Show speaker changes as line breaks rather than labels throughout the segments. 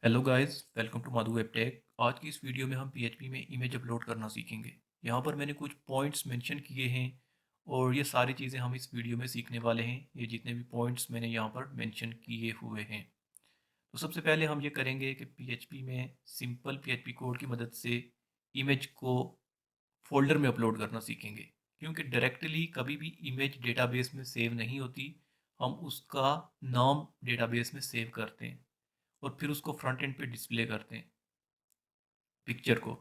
Hello guys, welcome to Madhu web tech. आज की इस वीडियो में हम पीएचपी में इमेज अपलोड करना सीखेंगे। यहाँ पर मैंने कुछ पॉइंट्स मेंशन किए हैं और ये सारी चीज़ें हम इस वीडियो में सीखने वाले हैं। ये जितने भी पॉइंट्स मैंने यहाँ पर मेंशन किए हुए हैं, तो सबसे पहले हम ये करेंगे कि पीएचपी में सिंपल पीएचपी कोड की मदद से इमेज को फोल्डर में अपलोड करना सीखेंगे, क्योंकि डायरेक्टली कभी भी इमेज डेटाबेस में सेव नहीं होती। हम उसका नाम डेटाबेस में सेव करते हैं और फिर उसको फ्रंट एंड पे डिस्प्ले करते हैं। पिक्चर को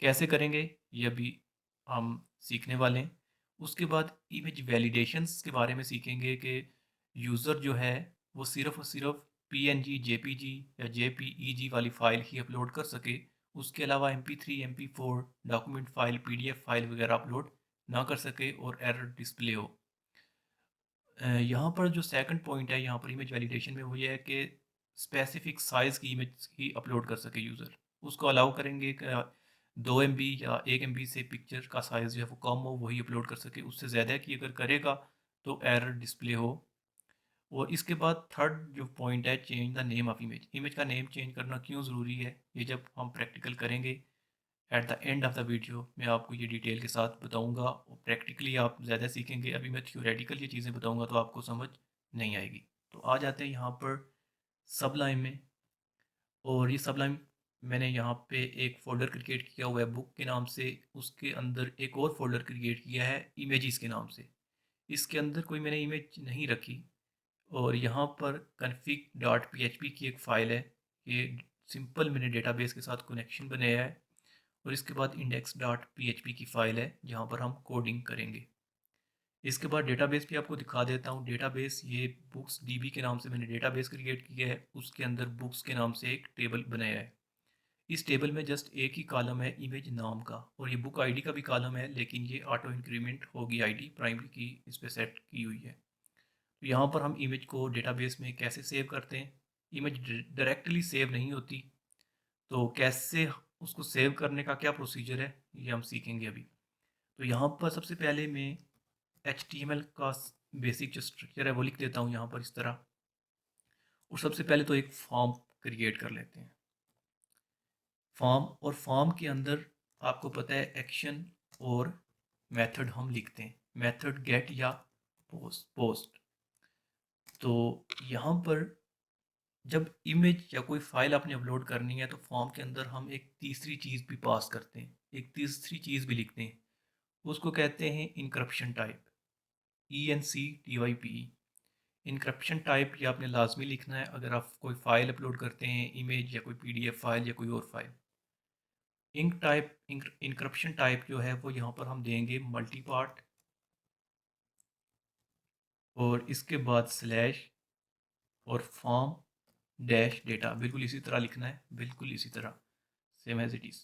कैसे करेंगे ये भी हम सीखने वाले हैं। उसके बाद इमेज वैलिडेशंस के बारे में सीखेंगे कि यूज़र जो है वो सिर्फ और सिर्फ पीएनजी, जेपीजी या जेपीईजी वाली फ़ाइल ही अपलोड कर सके। उसके अलावा MP3, MP4 document file, PDF file वगैरह अपलोड ना कर सके और एरर डिस्प्ले हो। यहाँ पर जो सेकंड पॉइंट है यहाँ पर इमेज वैलिडेशन में, वो ये है कि स्पेसिफिक साइज़ की इमेज ही अपलोड कर सके यूज़र। उसको अलाउ करेंगे कि 2 MB या 1 MB से पिक्चर का साइज़ जो है वो कम हो, वही अपलोड कर सके। उससे ज़्यादा की अगर करेगा तो एरर डिस्प्ले हो। और इसके बाद थर्ड जो पॉइंट है, change the name of image. Image का नेम चेंज करना क्यों ज़रूरी है, ये जब हम प्रैक्टिकल करेंगे at the end of the video मैं आपको ये डिटेल के साथ बताऊंगा। और प्रैक्टिकली आप ज़्यादा सीखेंगे, अभी मैं थ्योरेटिकल ये चीज़ें बताऊंगा तो आपको समझ नहीं आएगी। तो आ जाते हैं यहाँ पर सबलाइन में। और ये सबलाइन मैंने यहाँ पे एक फ़ोल्डर क्रिएट किया हुआ है बुक के नाम से। उसके अंदर एक और फोल्डर क्रिएट किया है इमेजेस के नाम से। इसके अंदर कोई मैंने इमेज नहीं रखी। और यहाँ पर config.php की एक फ़ाइल है। ये सिंपल मैंने डेटाबेस के साथ कनेक्शन बनाया है। और इसके बाद index.php की फ़ाइल है जहाँ पर हम कोडिंग करेंगे। इसके बाद डेटाबेस भी आपको दिखा देता हूँ। डेटाबेस ये बुक्स डीबी के नाम से मैंने डेटाबेस क्रिएट किया है। उसके अंदर बुक्स के नाम से एक टेबल बनाया है। इस टेबल में जस्ट एक ही कॉलम है इमेज नाम का, और ये बुक आईडी का भी कॉलम है, लेकिन ये ऑटो इंक्रीमेंट होगी आईडी प्राइमरी की इस पर सेट की हुई है। तो यहाँ पर हम इमेज को डेटाबेस में कैसे सेव करते हैं। इमेज डायरेक्टली सेव नहीं होती, तो कैसे उसको सेव करने का क्या प्रोसीजर है ये हम सीखेंगे अभी। तो यहाँ पर सबसे पहले मैं HTML का बेसिक जो स्ट्रक्चर है वो लिख देता हूँ यहाँ पर इस तरह। और सबसे पहले तो एक फॉर्म क्रिएट कर लेते हैं। फॉर्म, और फॉर्म के अंदर आपको पता है एक्शन और मेथड हम लिखते हैं। मेथड गेट या पोस्ट। तो यहाँ पर जब इमेज या कोई फाइल आपने अपलोड करनी है तो फॉर्म के अंदर हम एक तीसरी चीज़ भी पास करते हैं, एक तीसरी चीज़ भी लिखते हैं। उसको कहते हैं encryption type. ENCTYPE। Encryption type ये आपने लाजमी लिखना है अगर आप कोई फाइल अपलोड करते हैं, इमेज या कोई PDF फाइल या कोई और file. Enc type, encryption type जो है वो यहाँ पर हम देंगे मल्टी पार्ट, और इसके बाद स्लैश और फॉर्म डैश डेटा। बिल्कुल इसी तरह लिखना है, बिल्कुल इसी तरह, same as it is.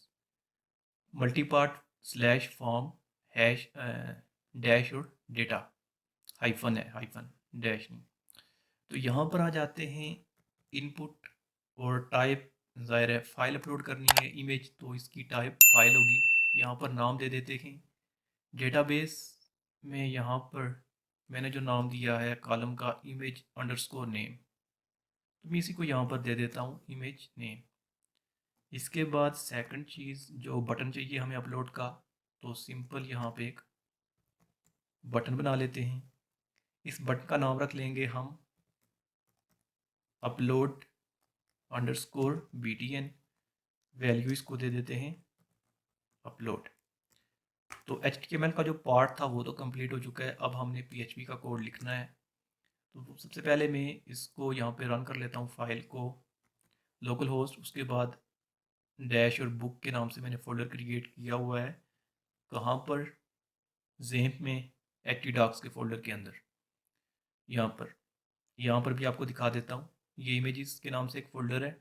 Multipart slash form hash dash और डेटा। हाइफन है, हाइफन, डैश नहीं। तो यहाँ पर आ जाते हैं इनपुट और टाइप। ज़ाहिर है फाइल अपलोड करनी है इमेज, तो इसकी टाइप फाइल होगी। यहाँ पर नाम दे देते हैं डेटाबेस में। यहाँ पर मैंने जो नाम दिया है कॉलम का, इमेज अंडरस्कोर नेम, तो मैं इसी को यहाँ पर दे देता हूँ इमेज नेम। इसके बाद सेकंड चीज़ जो बटन चाहिए हमें अपलोड का, तो सिंपल यहाँ पे एक बटन बना लेते हैं। इस बटन का नाम रख लेंगे हम अपलोड अंडरस्कोर BTN। वैल्यू इसको दे देते हैं अपलोड। तो HTML का जो पार्ट था वो तो कंप्लीट हो चुका है। अब हमने PHP का कोड लिखना है। तो सबसे पहले मैं इसको यहाँ पे रन कर लेता हूँ फाइल को, लोकल होस्ट। उसके बाद डैश और बुक के नाम से मैंने फोल्डर क्रिएट किया हुआ है। कहाँ पर, ज़ैम्प में, HTDocs के फोल्डर के अंदर। यहाँ पर भी आपको दिखा देता हूँ। ये इमेजेस के नाम से एक फ़ोल्डर है,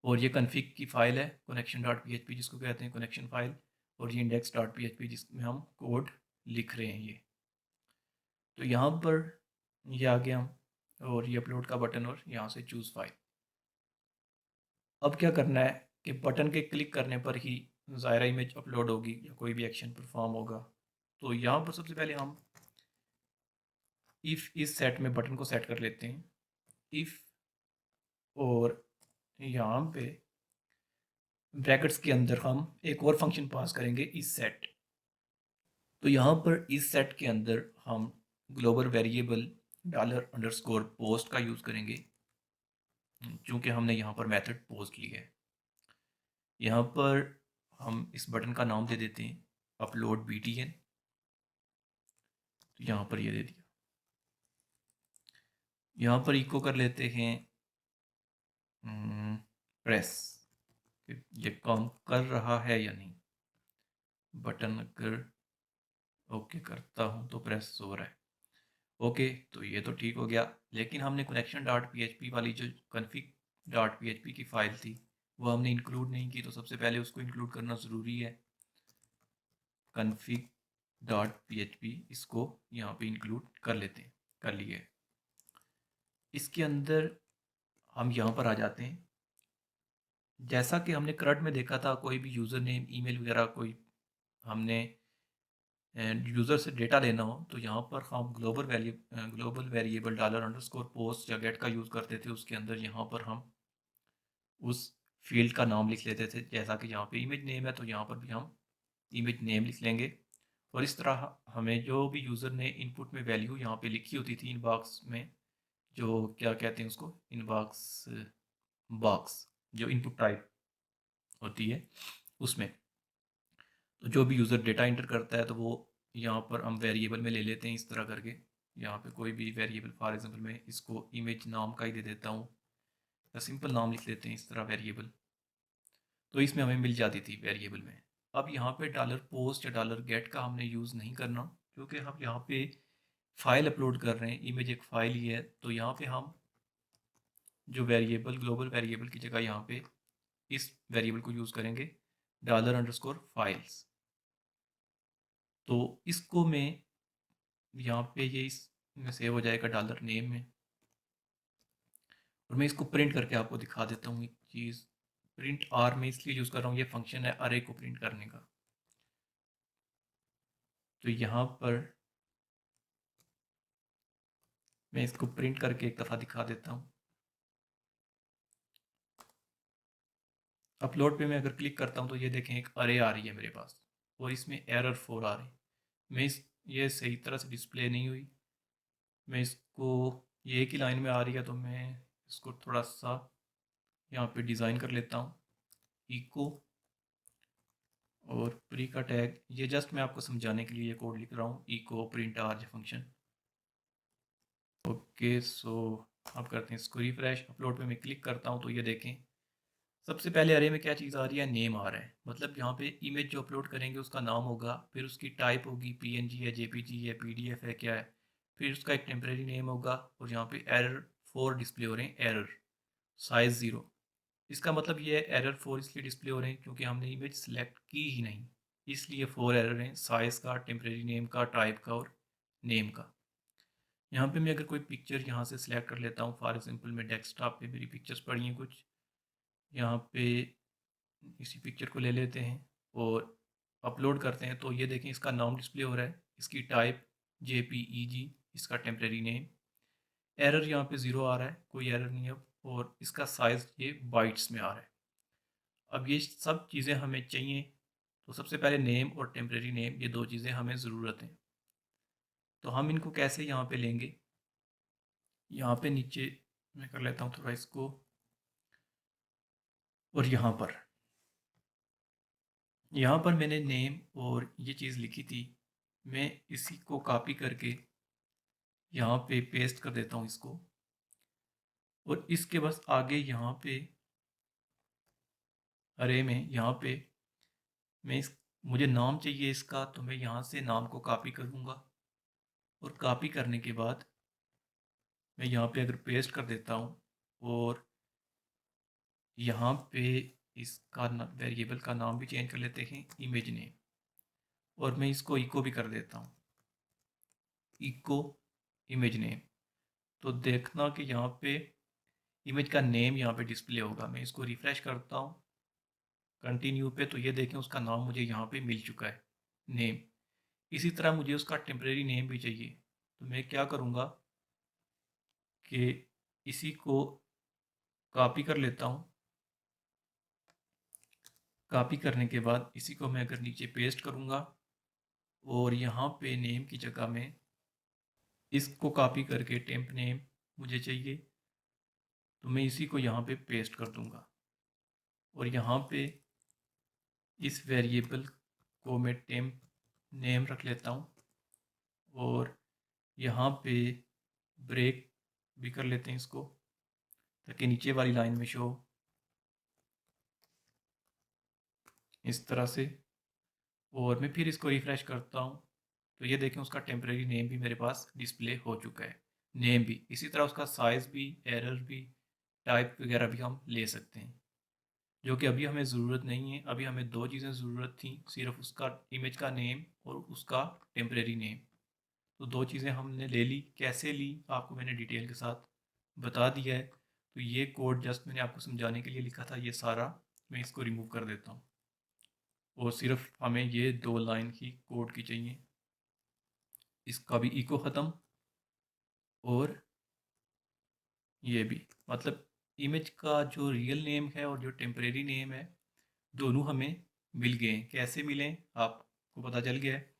और ये कन्फिग की फ़ाइल है connection.php जिसको कहते हैं कनेक्शन फ़ाइल। और ये index.php जिसमें हम कोड लिख रहे हैं ये। तो यहाँ पर ये आ गया हम, और ये अपलोड का बटन, और यहाँ से चूज़ फाइल। अब क्या करना है कि बटन के क्लिक करने पर ही ज़ाहिरा इमेज अपलोड होगी या कोई भी एक्शन परफॉर्म होगा। तो यहाँ पर सबसे पहले हम इफ़ इस सेट में बटन को सेट कर लेते हैं। इफ़ और यहाँ पे ब्रैकेट्स के अंदर हम एक और फंक्शन पास करेंगे इस सेट। तो यहाँ पर इस सेट के अंदर हम global variable dollar underscore post का यूज़ करेंगे, चूँकि हमने यहाँ पर मेथड पोस्ट लिया है। यहाँ पर हम इस बटन का नाम दे देते हैं अपलोड BTN। तो यहाँ पर ये दे दिया। यहाँ पर इको कर लेते हैं प्रेस, ये काम कर रहा है या नहीं। बटन अगर ओके करता हूँ तो प्रेस हो रहा है। ओके, तो ये तो ठीक हो गया, लेकिन हमने कनेक्शन डॉट PHP वाली जो कन्फिग डॉट PHP की फ़ाइल थी वो हमने इंक्लूड नहीं की। तो सबसे पहले उसको इंक्लूड करना ज़रूरी है। कन्फिग डॉट PHP, इसको यहाँ पे इंक्लूड कर लेते हैं, कर लिए। इसके अंदर हम यहाँ पर आ जाते हैं। जैसा कि हमने करंट में देखा था, कोई भी यूज़र नेम ईमेल वगैरह कोई हमने यूज़र से डेटा लेना हो तो यहाँ पर हम global variable dollar underscore post या गेट का यूज़ करते थे। उसके अंदर यहाँ पर हम उस फील्ड का नाम लिख लेते थे। जैसा कि यहाँ पे इमेज नेम है तो यहाँ पर भी हम इमेज नेम लिख लेंगे। और इस तरह हमें जो भी यूज़र ने इनपुट में वैल्यू यहाँ पे लिखी होती थी इनबॉक्स में, जो क्या कहते हैं उसको, इनबॉक्स बॉक्स जो इनपुट टाइप होती है उसमें, तो जो भी यूज़र डेटा इंटर करता है तो वो यहाँ पर हम वेरिएबल में ले लेते हैं इस तरह करके। यहाँ पे कोई भी वेरिएबल, फॉर एग्जांपल मैं इसको इमेज नाम का ही दे देता हूँ या सिंपल नाम लिख लेते हैं इस तरह वेरिएबल। तो इसमें हमें मिल जाती थी वेरिएबल में। अब यहाँ पे डॉलर पोस्ट या डॉलर गेट का हमने यूज़ नहीं करना, क्योंकि हम यहाँ पे फाइल अपलोड कर रहे हैं, इमेज एक फाइल ही है। तो यहाँ पे हम जो वेरिएबल, ग्लोबल वेरिएबल की जगह यहाँ पे इस वेरिएबल को यूज़ करेंगे डॉलर अंडरस्कोर फाइल्स। तो इसको मैं यहाँ पे ये इसमें सेव हो जाएगा डॉलर नेम में। और मैं इसको प्रिंट करके आपको दिखा देता हूँ एक चीज़। प्रिंट आर में इसलिए यूज़ कर रहा हूँ, ये फंक्शन है अरे को प्रिंट करने का। तो यहाँ पर मैं इसको प्रिंट करके एक दफ़ा दिखा देता हूँ। अपलोड पे मैं अगर क्लिक करता हूँ तो ये देखें एक अरे आ रही है मेरे पास और इसमें एरर 4 आ रही है। ये सही तरह से डिस्प्ले नहीं हुई। मैं इसको, ये एक ही लाइन में आ रही है तो मैं इसको थोड़ा सा यहाँ पे डिज़ाइन कर लेता हूँ। इको और प्री का टैग, ये जस्ट मैं आपको समझाने के लिए ये कोड लिख रहा हूँ, echo print R function. Okay, so अब करते हैं इसको रिफ्रेश। अपलोड पे मैं क्लिक करता हूँ तो ये देखें सबसे पहले अरे में क्या चीज़ आ रही है, नेम आ रहा है। मतलब यहाँ पे इमेज जो अपलोड करेंगे उसका नाम होगा, फिर उसकी टाइप होगी PNG है, JPG है, PDF है, क्या है, फिर उसका एक टेम्परेरी नेम होगा। और यहाँ पे एरर 4 डिस्प्ले हो रहे हैं, एरर साइज़ 0। इसका मतलब ये है एरर 4 इसलिए डिस्प्ले हो रहे हैं क्योंकि हमने इमेज सेलेक्ट की ही नहीं, इसलिए 4 एरर हैं, साइज़ का, टेम्परेरी नेम का, टाइप का और नेम का। यहाँ पे मैं अगर कोई पिक्चर यहाँ से सिलेक्ट कर लेता हूँ, फॉर एग्जांपल मैं डेस्कटॉप पे मेरी पिक्चर्स पड़ी हैं कुछ, यहाँ पे इसी पिक्चर को ले लेते हैं और अपलोड करते हैं तो ये देखें इसका नाम डिस्प्ले हो रहा है, इसकी टाइप JPEG, इसका टेम्परेरी नेम। एरर यहाँ पे 0 आ रहा है, कोई एरर नहीं है अब, और इसका साइज़ ये बाइट्स में आ रहा है। अब ये सब चीज़ें हमें चाहिए, तो सबसे पहले नेम और टेम्परेरी नेम, ये दो चीज़ें हमें ज़रूरत हैं। तो हम इनको कैसे यहाँ पे लेंगे, यहाँ पे नीचे मैं कर लेता हूँ थोड़ा इसको, और यहाँ पर मैंने नेम और ये चीज़ लिखी थी, मैं इसी को कॉपी करके यहाँ पे पेस्ट कर देता हूँ इसको। और इसके बस आगे यहाँ पे अरे में यहाँ पे मुझे नाम चाहिए इसका, तो मैं यहाँ से नाम को कॉपी करूँगा और कॉपी करने के बाद मैं यहाँ पे अगर पेस्ट कर देता हूँ और यहाँ पे इसका वेरिएबल का नाम भी चेंज कर लेते हैं, इमेज नेम, और मैं इसको इको भी कर देता हूँ, इको इमेज नेम। तो देखना कि यहाँ पे इमेज का नेम यहाँ पे डिस्प्ले होगा। मैं इसको रिफ़्रेश करता हूँ कंटिन्यू पे, तो ये देखें उसका नाम मुझे यहाँ पे मिल चुका है, नेम। इसी तरह मुझे उसका टेम्परेरी नेम भी चाहिए, तो मैं क्या करूँगा कि इसी को कॉपी कर लेता हूँ कॉपी करने के बाद इसी को मैं अगर नीचे पेस्ट करूँगा और यहाँ पे नेम की जगह में इसको कॉपी करके टेम्प नेम मुझे चाहिए, तो मैं इसी को यहाँ पे पेस्ट कर दूँगा और यहाँ पे इस वेरिएबल को मैं टेम्प नेम रख लेता हूँ और यहाँ पे ब्रेक भी कर लेते हैं इसको, ताकि नीचे वाली लाइन में शो इस तरह से। और मैं फिर इसको रिफ़्रेश करता हूँ तो ये देखें उसका टेम्परेरी नेम भी मेरे पास डिस्प्ले हो चुका है, नेम भी। इसी तरह उसका साइज़ भी, एरर भी, टाइप वगैरह भी हम ले सकते हैं, जो कि अभी हमें ज़रूरत नहीं है। अभी हमें दो चीज़ें ज़रूरत थी, सिर्फ उसका इमेज का नेम और उसका टेम्परेरी नेम। तो दो चीज़ें हमने ले ली। कैसे ली आपको मैंने डिटेल के साथ बता दिया है। तो ये कोड जस्ट मैंने आपको समझाने के लिए लिखा था, ये सारा मैं इसको रिमूव कर देता हूँ और सिर्फ हमें ये दो लाइन ही कोड की चाहिए। इसका भी इको ख़त्म और ये भी, मतलब इमेज का जो रियल नेम है और जो टेम्परेरी नेम है दोनों हमें मिल गए हैं। कैसे मिले आपको पता चल गया है।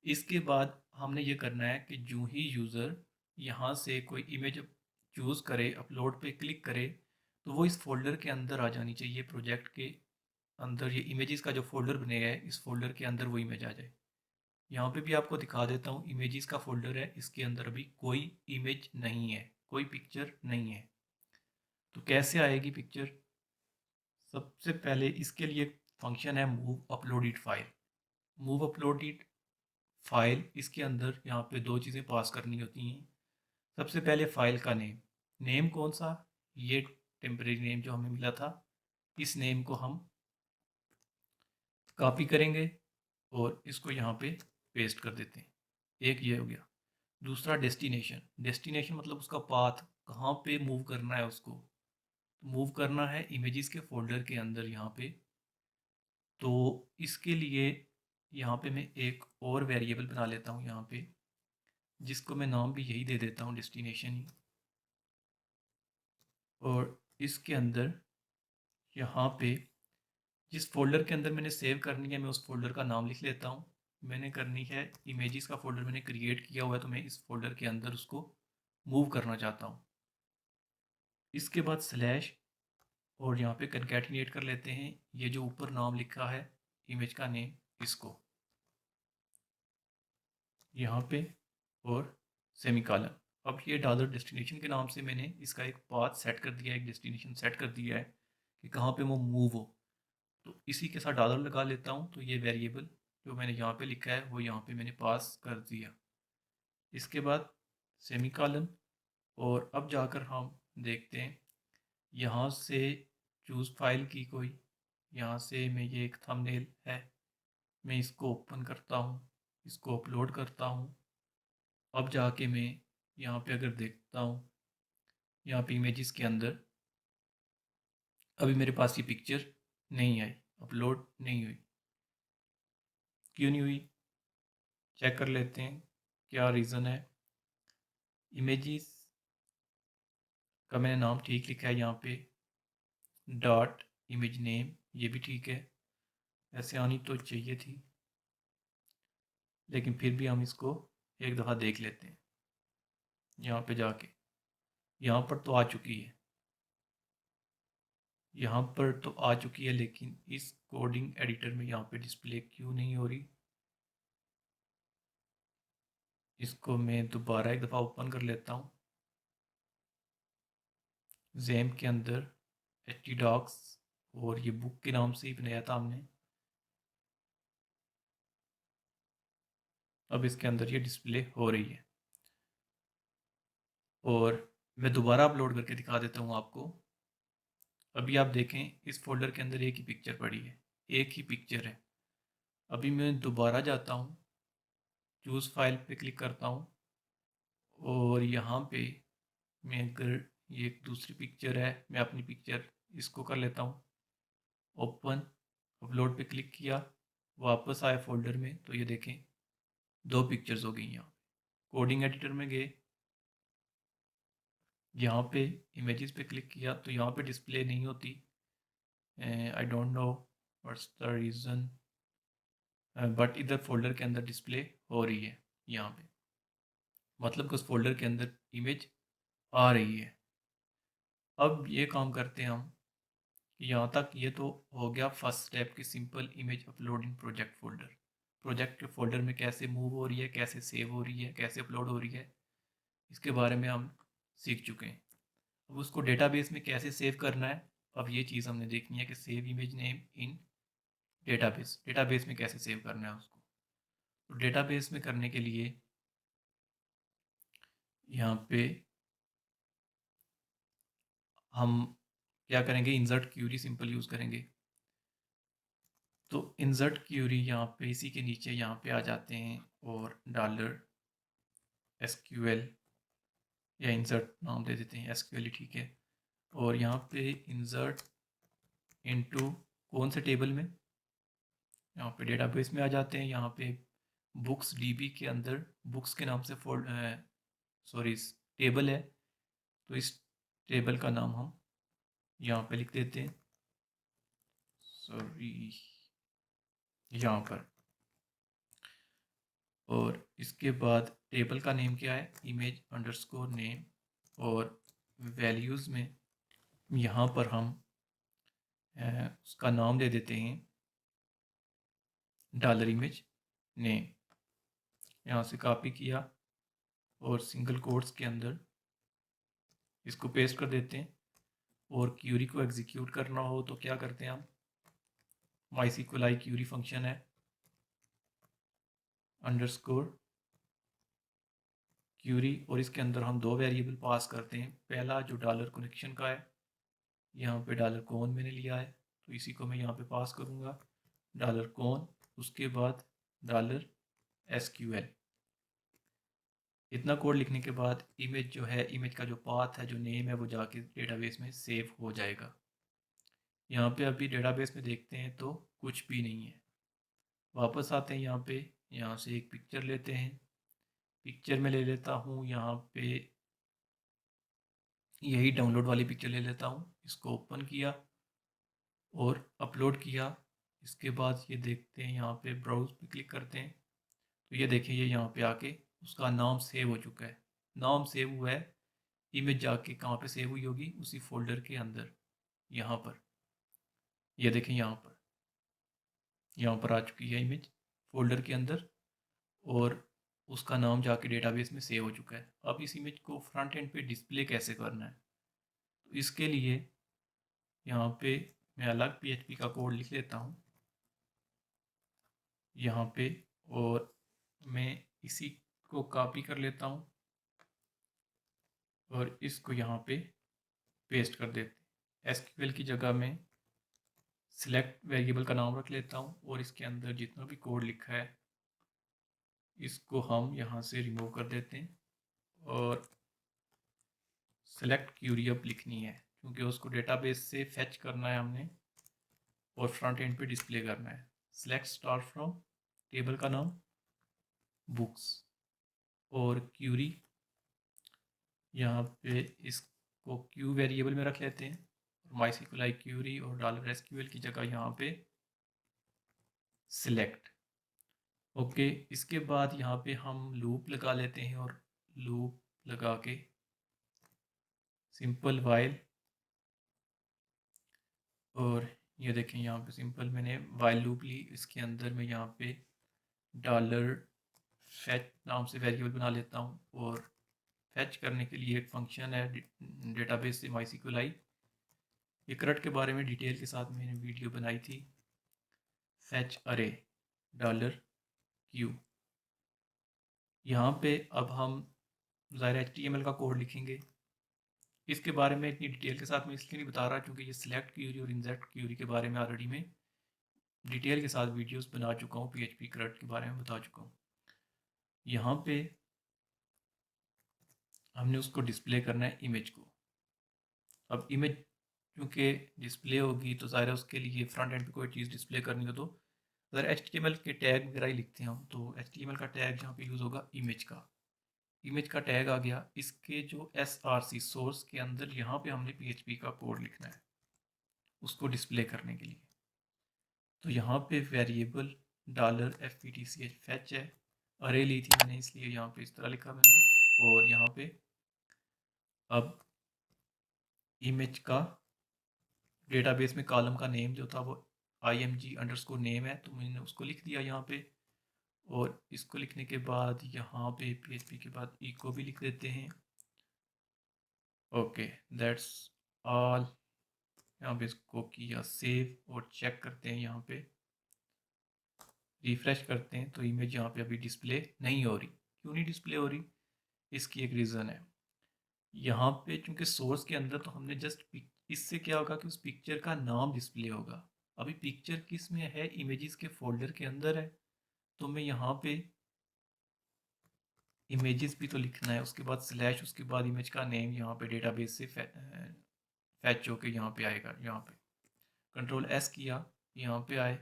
इसके बाद हमने ये करना है कि जो ही यूज़र यहाँ से कोई इमेज चूज़ करे, अपलोड पे क्लिक करे, तो वो इस फोल्डर के अंदर आ जानी चाहिए। प्रोजेक्ट के अंदर ये इमेजेस का जो फोल्डर बनेगा है, इस फोल्डर के अंदर वो इमेज आ जाए। यहाँ पे भी आपको दिखा देता हूँ, इमेजेस का फोल्डर है, इसके अंदर अभी कोई इमेज नहीं है, कोई पिक्चर नहीं है। तो कैसे आएगी पिक्चर? सबसे पहले इसके लिए फंक्शन है move uploaded file. Move uploaded file, इसके अंदर यहाँ पे दो चीज़ें पास करनी होती हैं। सबसे पहले फाइल का नेम, नेम कौन सा? ये टेम्परेरी नेम जो हमें मिला था, इस नेम को हम कॉपी करेंगे और इसको यहाँ पे पेस्ट कर देते हैं। एक ये हो गया। दूसरा डेस्टिनेशन, डेस्टिनेशन मतलब उसका पाथ, कहाँ पे मूव करना है उसको। मूव करना है इमेजेस के फोल्डर के अंदर यहाँ पे। तो इसके लिए यहाँ पे मैं एक और वेरिएबल बना लेता हूँ यहाँ पे, जिसको मैं नाम भी यही दे देता हूँ, डेस्टिनेशन ही। और इसके अंदर यहाँ पे जिस फोल्डर के अंदर मैंने सेव करनी है, मैं उस फोल्डर का नाम लिख लेता हूँ। मैंने करनी है इमेजेस का फोल्डर मैंने क्रिएट किया हुआ है, तो मैं इस फोल्डर के अंदर उसको मूव करना चाहता हूँ। इसके बाद स्लैश और यहाँ पे कनकैटिनेट कर लेते हैं ये जो ऊपर नाम लिखा है इमेज का नेम, इसको यहाँ पे और सेमीकॉलन। अब ये डॉलर डेस्टिनेशन के नाम से मैंने इसका एक पाथ सेट कर दिया है, एक डेस्टिनेशन सेट कर दिया है कि कहाँ पे वो मूव हो। तो इसी के साथ डॉलर लगा लेता हूँ, तो ये वेरिएबल जो मैंने यहाँ पे लिखा है वो यहाँ पे मैंने पास कर दिया। इसके बाद सेमीकॉलन और अब जाकर हम देखते हैं यहाँ से चूज़ फाइल की कोई, यहाँ से मैं ये एक थंबनेल है, मैं इसको ओपन करता हूँ, इसको अपलोड करता हूँ। अब जाके मैं यहाँ पे अगर देखता हूँ, यहाँ पे इमेजेस के अंदर अभी मेरे पास ये पिक्चर नहीं आई, अपलोड नहीं हुई। क्यों नहीं हुई? चेक कर लेते हैं क्या रीज़न है। इमेजेस का मैंने नाम ठीक लिखा है यहाँ पे, डॉट इमेज नेम, ये भी ठीक है, ऐसे आनी तो चाहिए थी, लेकिन फिर भी हम इसको एक दफ़ा देख लेते हैं। यहाँ पे जाके यहाँ पर तो आ चुकी है, यहाँ पर तो आ चुकी है, लेकिन इस कोडिंग एडिटर में यहाँ पे डिस्प्ले क्यों नहीं हो रही? इसको मैं दोबारा एक दफ़ा ओपन कर लेता हूँ। जैम के अंदर htdocs और ये बुक के नाम से ही बनाया था हमने। अब इसके अंदर ये डिस्प्ले हो रही है और मैं दोबारा अपलोड करके दिखा देता हूँ आपको। अभी आप देखें इस फोल्डर के अंदर एक ही पिक्चर पड़ी है, एक ही पिक्चर है। अभी मैं दोबारा जाता हूँ, चूज़ फाइल पे क्लिक करता हूँ और यहाँ पे मैं अगर ये एक दूसरी पिक्चर है, मैं अपनी पिक्चर इसको कर लेता हूँ ओपन, अपलोड पे क्लिक किया, वापस आए फोल्डर में, तो ये देखें दो पिक्चर्स हो गई यहाँ। कोडिंग एडिटर में गए, यहाँ पे इमेजेस पे क्लिक किया तो यहाँ पे डिस्प्ले नहीं होती, I don't know what's the reason, but इधर फोल्डर के अंदर डिस्प्ले हो रही है यहाँ पे, मतलब कि उस फोल्डर के अंदर इमेज आ रही है। अब ये काम करते हैं हम कि यहाँ तक ये तो हो गया फर्स्ट स्टेप की simple image upload in project folder. Project folder में कैसे मूव हो रही है, कैसे सेव हो रही है, कैसे अपलोड हो रही है, इसके बारे में हम सीख चुके हैं। अब उसको डेटाबेस में कैसे सेव करना है, अब ये चीज़ हमने देखनी है कि save image name in database, database में कैसे सेव करना है उसको। तो डेटाबेस में करने के लिए यहाँ पे हम क्या करेंगे, इंसर्ट क्यूरी सिंपल यूज़ करेंगे। तो इंसर्ट क्यूरी यहाँ पे इसी के नीचे यहाँ पे आ जाते हैं और डॉलर एसक्यूएल या इंसर्ट नाम दे देते हैं, एसक्यूएल ही ठीक है। और यहाँ पे इंसर्ट इनटू कौन से टेबल में, यहाँ पे डेटाबेस में आ जाते हैं। यहाँ पे बुक्स डीबी के अंदर बुक्स के नाम से सॉरी टेबल है, तो इस टेबल का नाम हम यहाँ पे लिख देते हैं, सॉरी यहाँ पर। और इसके बाद टेबल का नेम क्या है, इमेज अंडरस्कोर नेम, और वैल्यूज़ में यहाँ पर हम उसका नाम दे देते हैं डॉलर इमेज नेम। यहाँ से कॉपी किया और सिंगल कोट्स के अंदर इसको पेस्ट कर देते हैं। और क्यूरी को एग्जीक्यूट करना हो तो क्या करते हैं हम, माइस्क्ल क्यूरी फंक्शन है अंडरस्कोर क्यूरी, और इसके अंदर हम दो वेरिएबल पास करते हैं। पहला जो डॉलर कनेक्शन का है, यहाँ पे डॉलर कौन मैंने लिया है तो इसी को मैं यहाँ पे पास करूँगा, डॉलर कौन, उसके बाद डॉलर एसक्यूएल। इतना कोड लिखने के बाद इमेज जो है, इमेज का जो पाथ है, जो नेम है, वो जाके डेटाबेस में सेव हो जाएगा। यहाँ पे अभी डेटाबेस में देखते हैं तो कुछ भी नहीं है। वापस आते हैं यहाँ पे, यहाँ से एक पिक्चर लेते हैं, पिक्चर में ले लेता हूँ यहाँ पे यही डाउनलोड वाली पिक्चर ले लेता हूँ। इसको ओपन किया और अपलोड किया। इसके बाद ये देखते हैं यहाँ पे ब्राउज पे क्लिक करते हैं तो ये देखिए ये यहाँ पे आके उसका नाम सेव हो चुका है। नाम सेव हुआ है, इमेज जाके कहाँ पे सेव हुई होगी, उसी फोल्डर के अंदर, यहाँ पर। ये देखें यहाँ पर आ चुकी है इमेज फोल्डर के अंदर, और उसका नाम जाके डेटाबेस में सेव हो चुका है। अब इस इमेज को फ्रंट एंड पे डिस्प्ले कैसे करना है, तो इसके लिए यहाँ पे मैं अलग PHP का कोड लिख लेता हूँ यहाँ पे, और मैं इसी को कॉपी कर लेता हूँ और इसको यहाँ पे पेस्ट कर देते। एसक्यूएल की जगह में सिलेक्ट वेरिएबल का नाम रख लेता हूँ और इसके अंदर जितना भी कोड लिखा है इसको हम यहाँ से रिमूव कर देते हैं। और सेलेक्ट क्यूरी अब लिखनी है क्योंकि उसको डेटाबेस से फेच करना है हमने और फ्रंट एंड पे डिस्प्ले करना है। सेलेक्ट स्टार फ्रॉम, टेबल का नाम बुक्स, और क्यूरी यहाँ पे इसको क्यू वेरिएबल में रख लेते हैं। माइस्क्ल क्यूरी और डॉलर एसक्यूएल की जगह यहाँ पे सिलेक्ट। ओके, इसके बाद यहाँ पे हम लूप लगा लेते हैं और लूप लगा के सिंपल वाइल, और ये देखें यहाँ पे सिंपल मैंने वाइल लूप ली। इसके अंदर मैं यहाँ पे डॉलर फैच नाम से वेरिएबल बना लेता हूँ और फैच करने के लिए एक फंक्शन है डेटाबेस से माइस्क्ल। ये करट के बारे में डिटेल के साथ मैंने वीडियो बनाई थी। फैच अरे डॉलर क्यू, यहाँ पे अब हम ज़ाहिर HTML का कोड लिखेंगे। इसके बारे में इतनी डिटेल के साथ मैं इसलिए नहीं बता रहा क्योंकि ये सिलेक्ट क्यूरी और इंसर्ट क्यूरी के बारे में ऑलरेडी मैं डिटेल के साथ वीडियोस बना चुका हूँ, PHP करट के बारे में बता चुका हूँ। यहाँ पे हमने उसको डिस्प्ले करना है इमेज को। अब इमेज क्योंकि डिस्प्ले होगी तो ज़ाहिर है उसके लिए फ्रंट एंड पे कोई चीज़ डिस्प्ले करनी हो तो अगर HTML के टैग वगैरह ही लिखते हैं हम, तो HTML का टैग यहाँ पे यूज़ होगा इमेज का। इमेज का टैग आ गया, इसके जो src सोर्स के अंदर यहाँ पे हमने PHP का कोड लिखना है उसको डिस्प्ले करने के लिए। तो यहाँ पे वेरिएबल $fetch फैच है, अरे ली थी मैंने इसलिए यहाँ पे इस तरह लिखा मैंने। और यहाँ पे अब इमेज का डेटाबेस में कॉलम का नेम जो था वो img_name है, तो मैंने उसको लिख दिया यहाँ पे। और इसको लिखने के बाद यहाँ पे PHP के बाद इको भी लिख देते हैं। Okay, that's all. यहाँ पे इसको किया सेव और चेक करते हैं, यहाँ पे रिफ्रेश करते हैं तो इमेज यहाँ पे अभी डिस्प्ले नहीं हो रही। क्यों नहीं डिस्प्ले हो रही? इसकी एक रीज़न है। यहाँ पे चूंकि सोर्स के अंदर तो हमने जस्ट, इससे क्या होगा कि उस पिक्चर का नाम डिस्प्ले होगा। अभी पिक्चर किस में है? इमेजेस के फोल्डर के अंदर है। तो मैं यहाँ पे इमेजेस भी तो लिखना है, उसके बाद स्लैश, उसके बाद इमेज का नेम यहाँ पे डेटाबेस से फैच होके यहाँ पे आएगा। यहाँ पे कंट्रोल एस किया, यहाँ पे आए,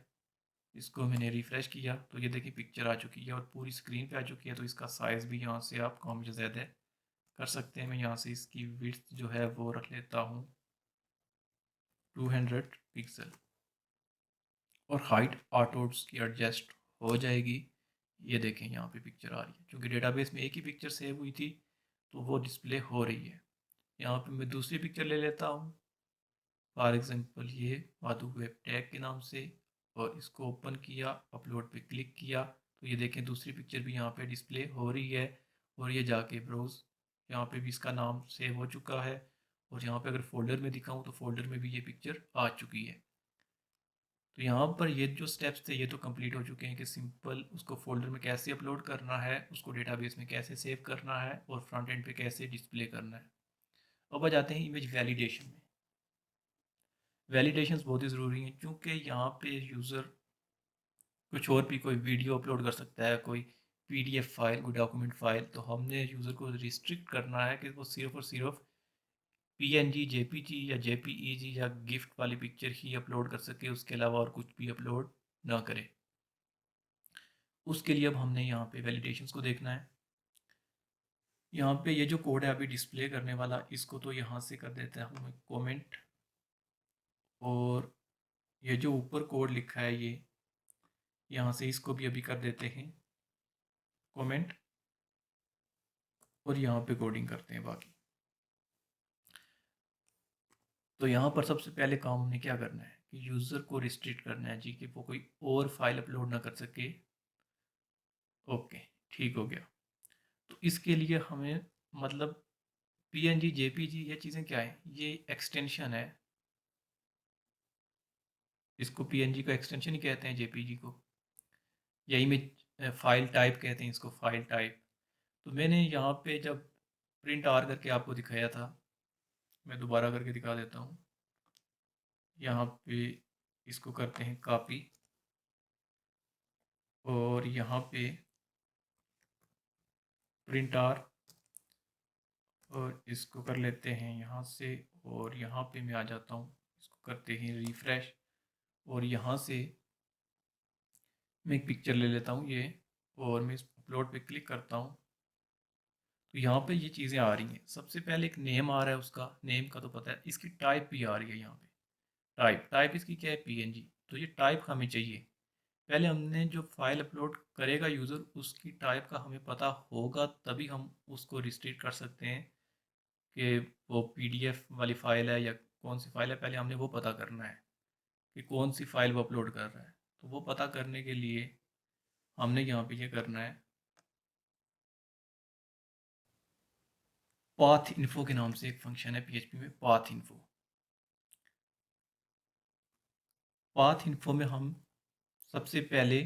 इसको मैंने रिफ़्रेश किया तो ये देखिए पिक्चर आ चुकी है और पूरी स्क्रीन पे आ चुकी है। तो इसका साइज़ भी यहाँ से आप कम या ज़्यादा कर सकते हैं। मैं यहाँ से इसकी विड्थ जो है वो रख लेता हूँ 200 पिक्सल, और हाइट ऑटो की एडजस्ट हो जाएगी। ये देखें यहाँ पे पिक्चर आ रही है, क्योंकि डेटाबेस में एक ही पिक्चर सेव हुई थी तो वो डिस्प्ले हो रही है। यहाँ पे मैं दूसरी पिक्चर ले लेता हूँ, फॉर एग्जांपल ये माधु वेब टैग के नाम से, और इसको ओपन किया, अपलोड पे क्लिक किया तो ये देखें दूसरी पिक्चर भी यहाँ पे डिस्प्ले हो रही है। और ये जाके ब्राउज, यहाँ पे भी इसका नाम सेव हो चुका है। और यहाँ पे अगर फोल्डर में दिखाऊँ तो फोल्डर में भी ये पिक्चर आ चुकी है। तो यहाँ पर ये जो स्टेप्स थे ये तो कंप्लीट हो चुके हैं कि सिंपल उसको फोल्डर में कैसे अपलोड करना है, उसको डेटाबेस में कैसे सेव करना है और फ्रंट एंड पे कैसे डिस्प्ले करना है। अब आ जाते हैं इमेज वैलिडेशन में। वैलिडेशंस बहुत ही ज़रूरी हैं, क्योंकि यहाँ पे यूज़र कुछ और भी कोई वीडियो अपलोड कर सकता है, कोई पीडीएफ फाइल, कोई डॉक्यूमेंट फाइल। तो हमने यूज़र को रिस्ट्रिक्ट करना है कि वो सिर्फ और सिर्फ पीएनजी, जेपीजी या जेपीईजी या गिफ्ट वाली पिक्चर ही अपलोड कर सके, उसके अलावा और कुछ भी अपलोड ना करे। उसके लिए अब हमने यहाँ पे वैलिडेशंस को देखना है। यहाँ पे ये जो कोड है अभी डिस्प्ले करने वाला, इसको तो यहाँ से कर देता हूँ मैं कमेंट, और ये जो ऊपर कोड लिखा है ये यहाँ से इसको भी अभी कर देते हैं कमेंट, और यहाँ पे कोडिंग करते हैं बाकी। तो यहाँ पर सबसे पहले काम हमने क्या करना है कि यूज़र को रिस्ट्रिक्ट करना है जी, कि वो कोई और फाइल अपलोड ना कर सके। ओके, ठीक हो गया। तो इसके लिए हमें, मतलब पीएनजी, जेपीजी ये चीज़ें क्या है? ये एक्सटेंशन है। इसको पीएनजी का एक्सटेंशन ही कहते हैं, जेपीजी को, या इमेज फाइल टाइप कहते हैं इसको, फाइल टाइप। तो मैंने यहाँ पे जब प्रिंट आर करके आपको दिखाया था, मैं दोबारा करके दिखा देता हूँ। यहाँ पे इसको करते हैं कॉपी, और यहाँ पे प्रिंट आर, और इसको कर लेते हैं यहाँ से, और यहाँ पे मैं आ जाता हूँ, इसको करते हैं रिफ़्रेश, और यहाँ से मैं एक पिक्चर ले लेता हूँ ये, और मैं इस अपलोड पे क्लिक करता हूँ। तो यहाँ पे ये चीज़ें आ रही हैं। सबसे पहले एक नेम आ रहा है, उसका नेम का तो पता है, इसकी टाइप भी आ रही है यहाँ पे। टाइप इसकी क्या है? पीएनजी। तो ये टाइप हमें चाहिए। पहले हमने जो फाइल अपलोड करेगा यूज़र, उसकी टाइप का हमें पता होगा, तभी हम उसको रिस्ट्रिक्ट कर सकते हैं कि वो पीडीएफ वाली फ़ाइल है या कौन सी फ़ाइल है। पहले हमने वो पता करना है कि कौन सी फ़ाइल वो अपलोड कर रहा है। तो वो पता करने के लिए हमने यहाँ पे ये करना है, पाथ इन्फो के नाम से एक फंक्शन है पीएचपी में, पाथ इन्फो। पाथ इन्फो में हम सबसे पहले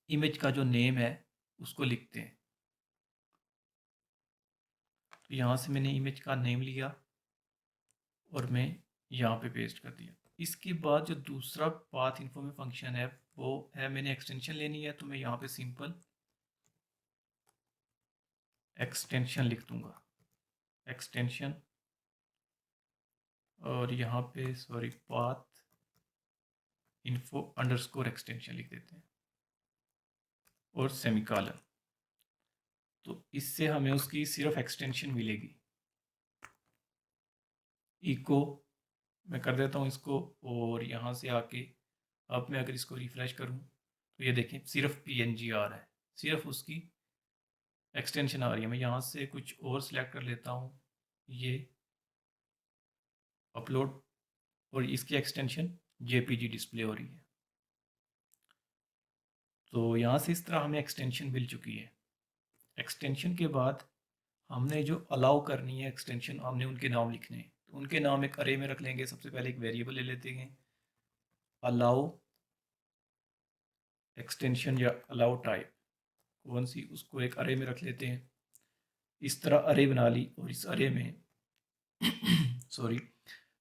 इमेज का जो नेम है उसको लिखते हैं। तो यहाँ से मैंने इमेज का नेम लिया और मैं यहाँ पे पेस्ट कर दिया। इसके बाद जो दूसरा पाथ इन्फो में फंक्शन है वो है, मैंने एक्सटेंशन लेनी है, तो मैं यहाँ पे सिंपल एक्सटेंशन लिख दूंगा, एक्सटेंशन, और यहाँ पे sorry path info underscore extension लिख देते हैं, और सेमीकॉलन। तो इससे हमें उसकी सिर्फ एक्सटेंशन मिलेगी। इको मैं कर देता हूँ इसको, और यहाँ से आके अब मैं अगर इसको रिफ़्रेश करूँ तो ये देखें सिर्फ पीएनजी आ रहा है, सिर्फ उसकी एक्सटेंशन आ रही है। मैं यहाँ से कुछ और सिलेक्ट कर लेता हूँ, ये अपलोड, और इसकी एक्सटेंशन जेपीजी डिस्प्ले हो रही है। तो यहाँ से इस तरह हमें एक्सटेंशन मिल चुकी है। एक्सटेंशन के बाद हमने जो अलाउ करनी है एक्सटेंशन, हमने उनके नाम लिखने हैं। तो उनके नाम एक अरे में रख लेंगे। सबसे पहले एक वेरिएबल ले लेते हैं, अलाउ एक्सटेंशन या अलाउ टाइप, कौन सी, उसको एक अरे में रख लेते हैं। इस तरह अरे बना ली, और इस अरे में सॉरी,